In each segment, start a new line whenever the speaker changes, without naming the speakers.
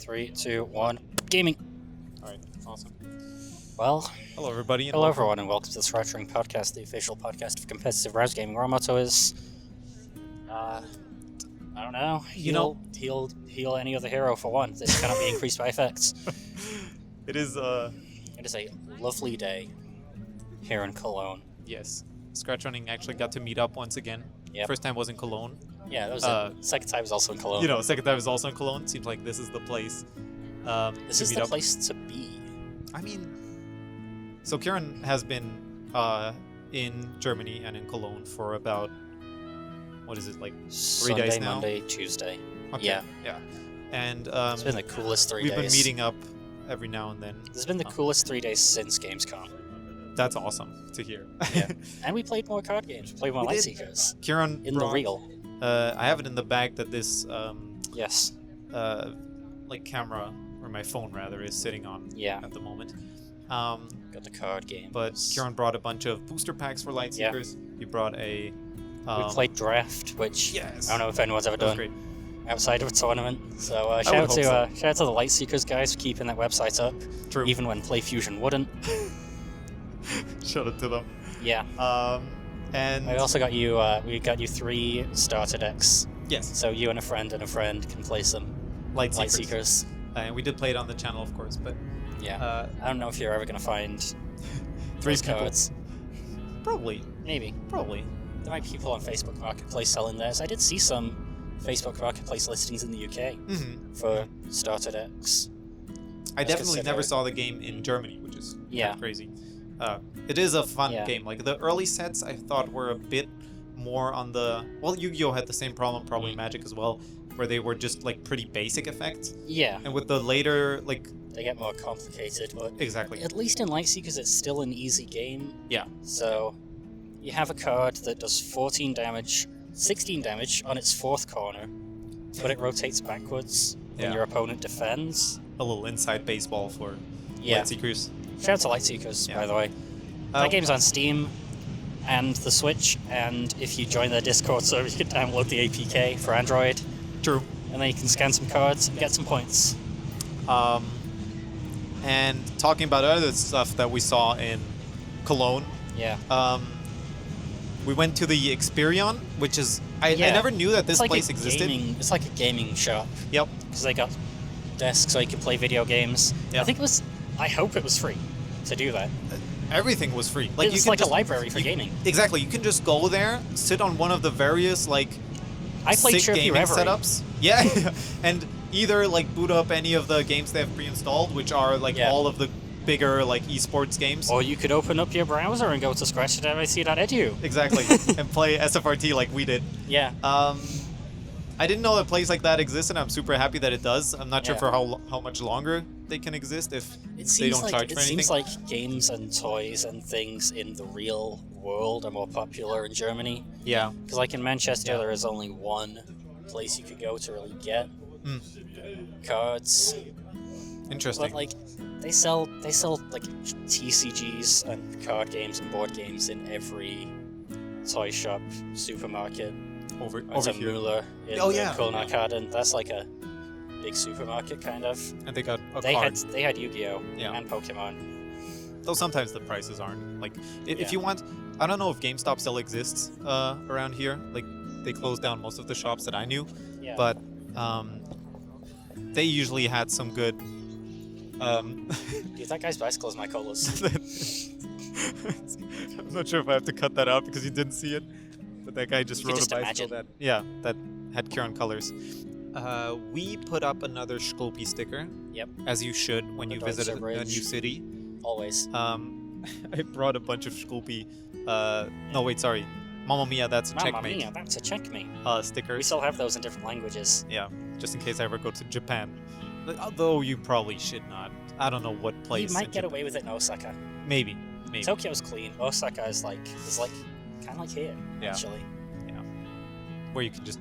3, 2, 1. Gaming.
Alright, awesome.
Well,
Hello everybody.
hello everyone, and welcome to the ScratchRunning podcast, the official podcast of competitive browser gaming. Our motto is, I don't know, heal any other hero for one. This cannot be increased by effects.
It is
a lovely day here in Cologne.
yes. ScratchRunning actually got to meet up once again.
Yep.
First time was in Cologne.
Yeah, that was it. Second time was also in Cologne.
Second time was also in Cologne. Seems like this is the place.
This is the place to be.
I mean, so Keiron has been in Germany and in Cologne for about, what is it, like 3
Sunday,
days now?
Monday, Tuesday.
Okay.
Yeah.
And
It's been the coolest 3 days.
we've been meeting up every now and then.
This has been the coolest 3 days since Gamescom.
That's awesome to hear.
Yeah. And we played more card games. We played more
We did.
Lightseekers.
Keiron
In the real.
I have it in the bag that this
Yes.
like camera, or my phone rather, is sitting on
Yeah.
at the moment.
Got the card game.
But Keiron brought a bunch of booster packs for Lightseekers. He brought a
We played Draft, which
yes.
I don't know if anyone's ever
That was
done
great.
outside of a tournament. So shout
would
out to the Lightseekers guys for keeping that website up,
True.
even when PlayFusion wouldn't.
Shout out to them.
Yeah.
And
I also got you. We got you 3 starter decks,
yes,
so you and a friend can play some
Lightseekers.
Lightseekers.
And we did play it on the channel, of course, but
Yeah. I don't know if you're ever gonna find
3
those
people.
cards.
Probably.
Maybe.
There
There might be people on Facebook Marketplace selling theirs. I did see some Facebook Marketplace listings in the UK
Mm-hmm.
for starter decks.
I definitely
consider
never
it.
saw the game in Germany, which is
Yeah.
kinda crazy. It is a fun
Yeah.
game. Like the early sets, I thought were a bit more on the. Well, Yu-Gi-Oh had the same problem, probably
Mm.
Magic as well, where they were just like pretty basic effects.
Yeah,
And with the later, like
they get more complicated, but
exactly,
at least in Lightseekers it's still an easy game.
yeah,
So you have a card that does 14 damage, 16 damage on its 4th corner, but it rotates backwards when
Yeah.
your opponent defends.
a little inside baseball for
Yeah.
Lightseekers.
Shout out to Lightseekers,
Yeah.
by the way. That game's on Steam and the Switch, and if you join their Discord server, you can download the APK for Android,
True.
and then you can scan some cards and get some points.
And talking about other stuff that we saw in Cologne,
Yeah.
we went to the Experion, which is I
Yeah.
never knew that this
It's like
place
a
existed.
It's like a gaming shop,
Yep.
because they got desks so you can play video games.
Yeah.
I hope it was free to do that.
Everything was free. Like
It's
you can
like
just,
a library for gaming.
Exactly. You can just go there, sit on one of the various like
I played
sick
Chirpy
gaming
Reverie.
setups. Yeah, and either like boot up any of the games they have pre-installed, which are like
Yeah.
all of the bigger like esports games.
Or you could open up your browser and go to scratch.mic.edu.
Exactly, and play SFRT like we did.
Yeah.
I didn't know a place like that existed. I'm super happy that it does. I'm not sure
Yeah.
for how much longer they can exist if
It
they
seems
don't
like
charge
it
for anything.
seems like games and toys and things in the real world are more popular in Germany.
Yeah.
Because like in Manchester,
Yeah.
there is only one place you could go to really get cards.
Interesting.
But like they sell like TCGs and card games and board games in every toy shop, supermarket.
over
There's a
here.
Müller in
Oh,
the
yeah.
Cologne Arcade, and that's like a big supermarket kind of.
And they got a
They
card.
had Yu-Gi-Oh
Yeah.
and Pokemon.
Though sometimes the prices aren't. Like, if
Yeah.
you want, I don't know if GameStop still exists around here. Like, they closed down most of the shops that I knew,
Yeah.
but they usually had some good.
Dude, that guy's bicycle is my colors.
I'm not sure if I have to cut that out because you didn't see it, but that guy just
You could
rode
just
a bicycle
imagine.
that had Keiron colors. We put up another Shkolpi sticker.
Yep.
As you should when you
The
visit
Deutsche
a
Bridge.
new city.
Always.
I brought a bunch of Shkolpi. No, wait, sorry. Mamma Mia, that's a
Mamma
checkmate.
mia, that's a checkmate.
Stickers.
We still have those in different languages.
Yeah, just in case I ever go to Japan. Although you probably should not. I don't know what place.
You might
in
get
Japan.
away with it in Osaka.
Maybe.
Tokyo's clean. Osaka is like kind of like here,
Yeah.
actually.
Where you can just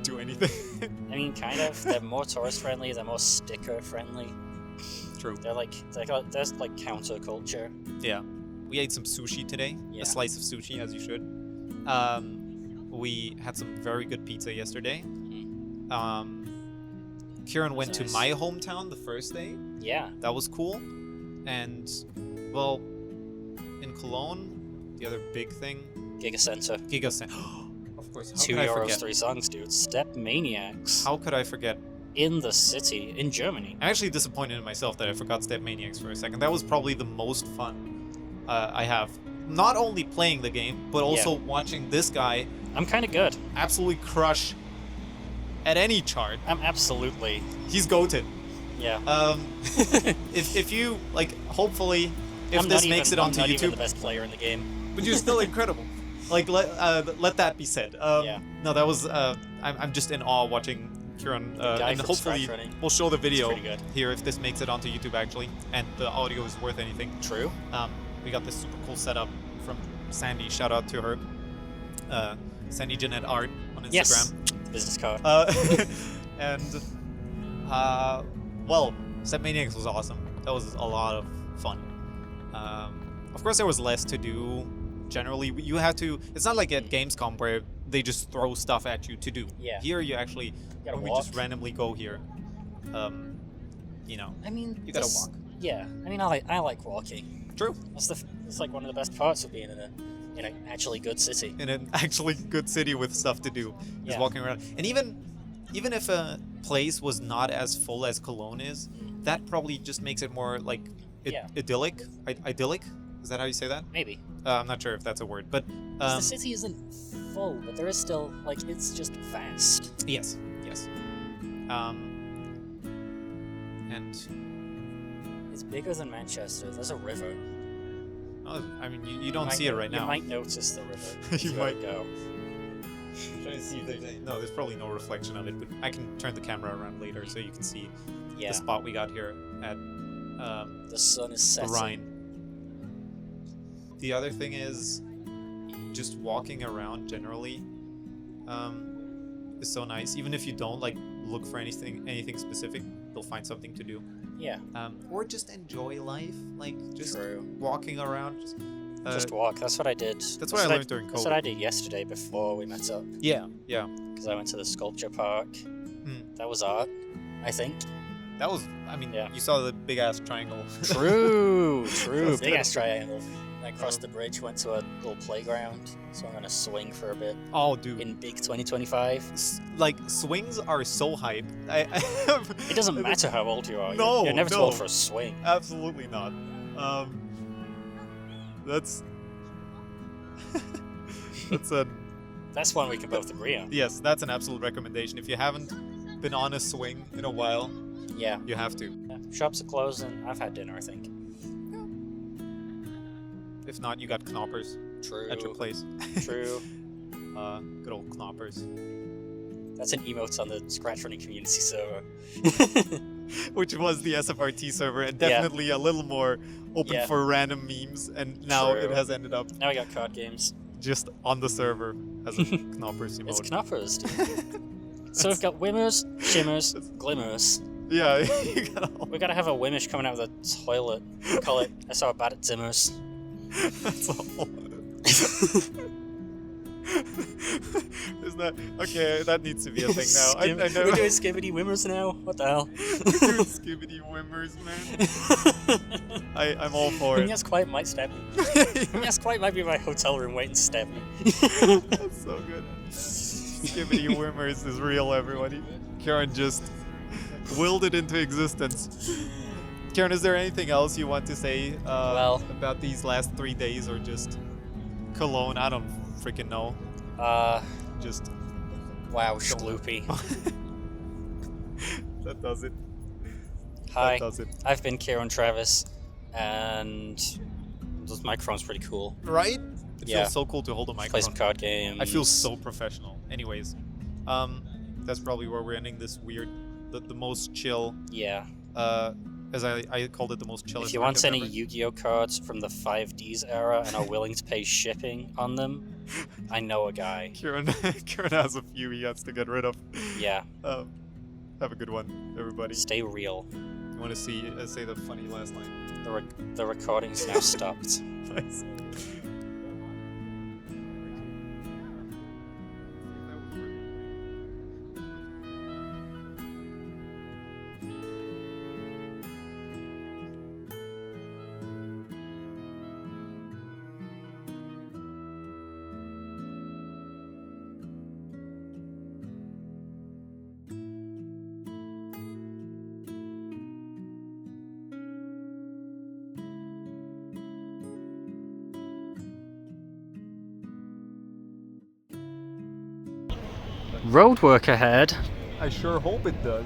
do anything.
I mean, kind of. They're more tourist friendly. They're more sticker friendly.
True.
There's like counterculture.
Yeah. We ate some sushi today.
Yeah.
A slice of sushi, as you should. We had some very good pizza yesterday. Keiron went
That's
to
nice.
my hometown the first day.
Yeah.
That was cool. And, well, in Cologne, the other big thing...
Giga Center.
Giga Center. Of course, how
2
could I
euros,
forget?
3 songs, dude. Step Maniacs.
How could I forget?
In the city, in Germany.
I'm actually disappointed in myself that I forgot Step Maniacs for a second. That was probably the most fun I have. Not only playing the game, but also watching this guy
I'm kind of good.
absolutely crush at any chart.
I'm absolutely.
He's goated.
Yeah.
If you, like, hopefully, if
I'm
this
not
makes
even,
it onto
I'm not even
YouTube,
the best player in the game.
but you're still incredible. Like, let that be said.
Yeah.
No, that was, I'm just in awe watching Keiron,
guy
and
from
hopefully
ScratchRunning.
we'll show the video
pretty good.
here if this makes it onto YouTube actually, and the audio is worth anything.
True.
We got this super cool setup from Sandy. Shout out to her. Sandy Jeanette Art on Instagram.
Yes. Business card.
And well, Step Maniacs was awesome. That was a lot of fun. Of course, there was less to do. Generally, you had to. It's not like at Gamescom where they just throw stuff at you to do.
Yeah.
Here, you actually,
gotta
when we
walk.
just randomly go here, you know,
I mean,
you gotta walk.
Yeah. I mean, I like walking.
True.
It's like one of the best parts of being in an actually good city.
In an actually good city with stuff to do, is
Yeah.
walking around. And even if a place was not as full as Cologne is, that probably just makes it more like idyllic. Idyllic? Is that how you say that?
Maybe.
I'm not sure if that's a word, but
'Cause the city isn't full, but there is still like it's just vast.
yes. And
It's bigger than Manchester. There's a river.
oh, I mean, you don't see it right now.
You might notice the river.
You
You
might.
go.
I'm trying to see if there's any... No, there's probably no reflection of it, but I can turn the camera around later so you can see
Yeah.
the spot we got here at
The sun is
the
setting.
Rhine. The other thing is just walking around generally is so nice. Even if you don't like look for anything specific, you'll find something to do.
Yeah.
Or just enjoy life, like just
True.
walking around.
Just walk. That's what I did.
That's what I learned during
That's
COVID.
what I did yesterday before we met up.
Yeah.
Because I went to the sculpture park. That was art, I think.
That was. I mean,
Yeah.
you saw the big ass triangle.
True.
That's
Big
good.
ass triangle. I crossed the bridge, went to a little playground, so I'm gonna swing for a bit
Oh, dude.
in big 2025.
Like swings are so hype.
It doesn't matter how old you are.
No,
you're never too
no.
old for a swing.
Absolutely not. That's that's a
That's one we can both agree on.
yes. That's an absolute recommendation. If you haven't been on a swing in a while,
Yeah.
you have to.
Yeah. Shops are closing. I've had dinner, I think.
If not, you got knoppers
True.
at your place.
True.
Good old knoppers.
That's an emote on the ScratchRunning community server.
Which was the SFRT server, and
Yeah.
definitely a little more open
Yeah.
for random memes. And now
True.
it has ended up
Now we got card games.
just on the server as a knoppers emote.
It's knappers, dude. So we've got Wimmers, Shimmers, Glimmers.
Yeah, you got all.
We gotta have a Wimmish coming out of the toilet. Call it I saw a bat at Zimmers.
That's all. Isn't that okay? That needs to be a thing now. I know.
We're doing Skibbity Wimmers now? What the hell?
We're doing skibbity whimmers, man. I'm all for it.
Yes, Quiet might stab me. Yes, Quiet might be in my hotel room waiting to stab me.
That's so good. Skibbity whimmers is real, everybody. Keiron just willed it into existence. Keiron, is there anything else you want to say about these last 3 days, or just Cologne? I don't freaking know. Just
Wow, Schloopy.
that does it.
Hi,
That does it.
I've been Keiron Travis, and this microphone's pretty cool.
Right? It
Yeah.
feels so cool to hold a
Play
microphone.
some card games.
I feel so professional. Anyways, that's probably where we're ending this weird, the most chill.
Yeah.
As I called it, the most chill.
If you want any Yu-Gi-Oh cards from the 5Ds era and are willing to pay shipping on them, I know a guy.
Keiron has a few he has to get rid of.
Yeah.
Have a good one, everybody.
Stay real.
You want to say the funny last line?
The recording's now stopped.
Nice.
Roadwork ahead.
I sure hope it does.